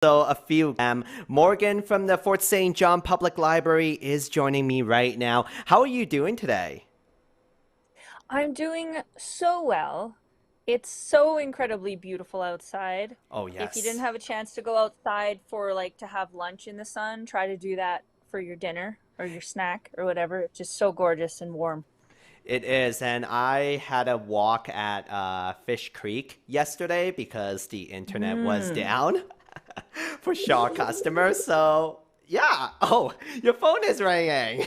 So a few Morgan from the Fort St. John Public Library is joining me right now. How are you doing today? I'm doing so well. It's so incredibly beautiful outside. Oh, If you didn't yes. have a chance to go outside for like to have lunch in the sun, try to do that for your dinner or your snack or whatever. It's just so gorgeous and warm. It is, and I had a walk at Fish Creek yesterday because the internet was Mm. down for Shaw customers. So, yeah. Oh, your phone is ringing.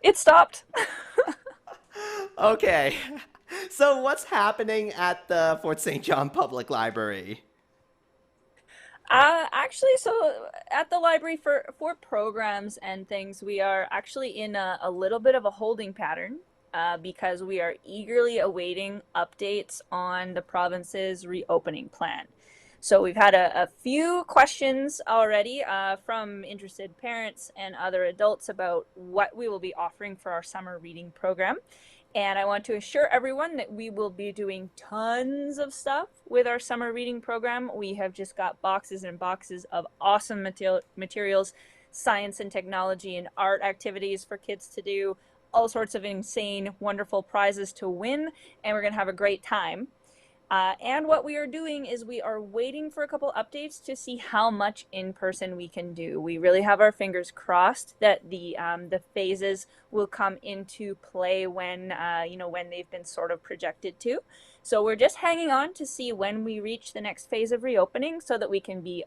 It stopped. Okay. So, what's happening at the Fort St. John Public Library? Actually, so at the library for programs and things, we are actually in a little bit of a holding pattern because we are eagerly awaiting updates on the province's reopening plan. So we've had a few questions already from interested parents and other adults about what we will be offering for our summer reading program. And I want to assure everyone that we will be doing tons of stuff with our summer reading program. We have just got boxes and boxes of awesome materials, science and technology and art activities for kids to do, all sorts of insane, wonderful prizes to win, and we're going to have a great time. And what we are doing is we are waiting for a couple updates to see how much in person we can do. We really have our fingers crossed that the phases will come into play when when they've been sort of projected to. So we're just hanging on to see when we reach the next phase of reopening, so that we can be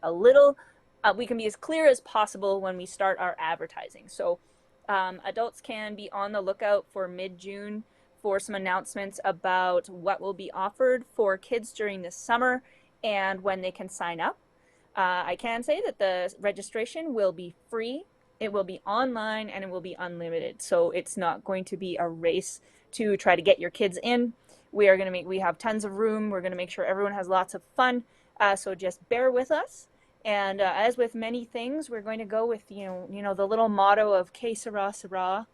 we can be as clear as possible when we start our advertising. So adults can be on the lookout for mid-June for some announcements about what will be offered for kids during the summer and when they can sign up. I can say that the registration will be free, it will be online, and it will be unlimited. So it's not going to be a race to try to get your kids in. We have tons of room. We're going to make sure everyone has lots of fun. So just bear with us. And as with many things, we're going to go with the little motto of "Que sera sera."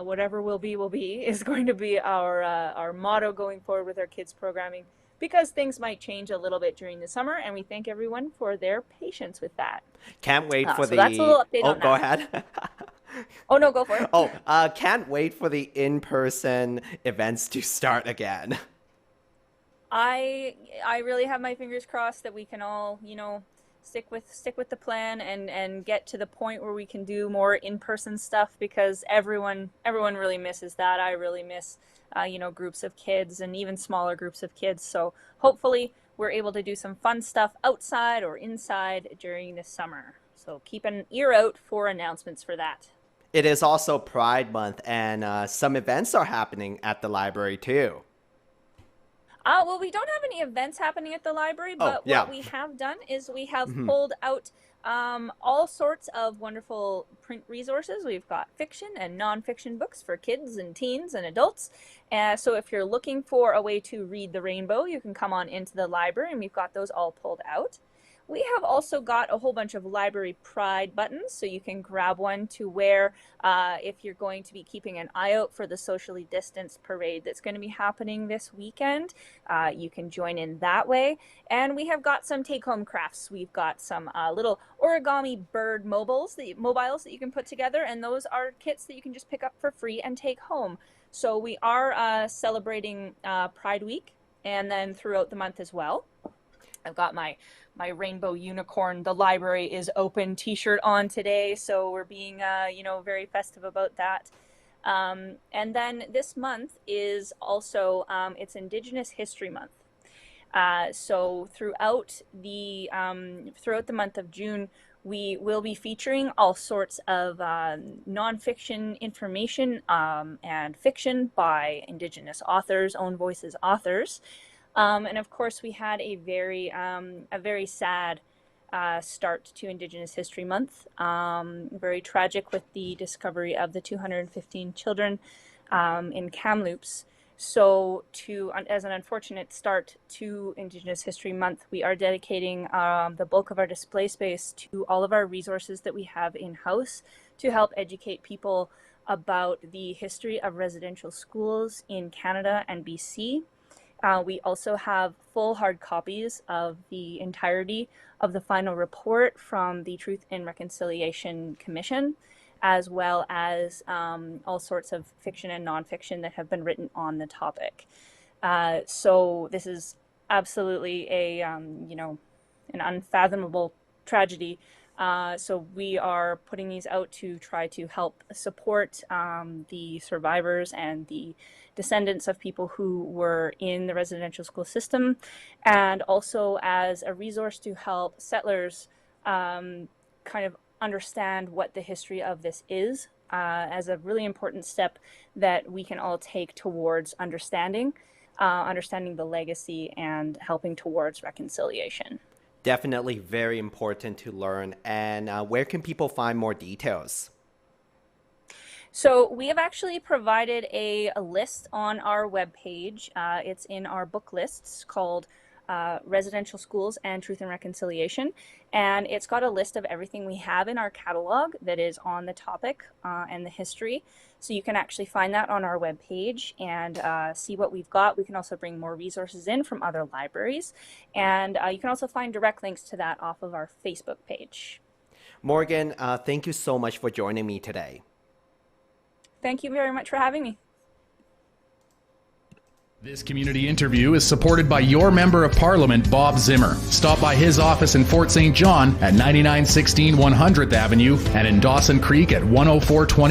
Whatever will be is going to be our motto going forward with our kids programming, because things might change a little bit during the summer, and we thank everyone for their patience with that. Can't wait for So that's a the. little update Oh, on go that. ahead. Oh no, go for it. Oh, can't wait for the in-person events to start again. I really have my fingers crossed that we can all, stick with the plan and get to the point where we can do more in-person stuff, because everyone really misses that. I really miss groups of kids and even smaller groups of kids. So hopefully we're able to do some fun stuff outside or inside during the summer. So keep an ear out for announcements for that. It is also Pride Month, and some events are happening at the library too. Well, we don't have any events happening at the library, Oh, but what yeah. we have done is we have Mhm. pulled out all sorts of wonderful print resources. We've got fiction and nonfiction books for kids and teens and adults. So if you're looking for a way to read the rainbow, you can come on into the library, and we've got those all pulled out. We have also got a whole bunch of library pride buttons, so you can grab one to wear if you're going to be keeping an eye out for the socially distanced parade that's going to be happening this weekend. You can join in that way. And we have got some take-home crafts. We've got some little origami bird mobiles that you can put together, and those are kits that you can just pick up for free and take home. So we are celebrating Pride Week, and then throughout the month as well. I've got my rainbow unicorn, the library is open t-shirt on today, so we're being very festive about that. And then this month is also it's Indigenous History Month. So throughout the month of June, we will be featuring all sorts of nonfiction information and fiction by Indigenous authors, own voices authors. And of course, we had a very sad start to Indigenous History Month. Very tragic, with the discovery of the 215 children in Kamloops. So, as an unfortunate start to Indigenous History Month, we are dedicating the bulk of our display space to all of our resources that we have in house to help educate people about the history of residential schools in Canada and BC. We also have full hard copies of the entirety of the final report from the Truth and Reconciliation Commission, as well as all sorts of fiction and nonfiction that have been written on the topic. So this is absolutely an unfathomable tragedy. So we are putting these out to try to help support the survivors and the descendants of people who were in the residential school system, and also as a resource to help settlers kind of understand what the history of this is, as a really important step that we can all take towards understanding the legacy and helping towards reconciliation. Definitely very important to learn. And where can people find more details? So we have actually provided a list on our webpage. It's in our book lists called Residential Schools and Truth and Reconciliation. And it's got a list of everything we have in our catalog that is on the topic and the history. So you can actually find that on our webpage and see what we've got. We can also bring more resources in from other libraries. And you can also find direct links to that off of our Facebook page. Morgan, thank you so much for joining me today. Thank you very much for having me. This community interview is supported by your Member of Parliament, Bob Zimmer. Stop by his office in Fort St. John at 9916 100th Avenue and in Dawson Creek at 10420.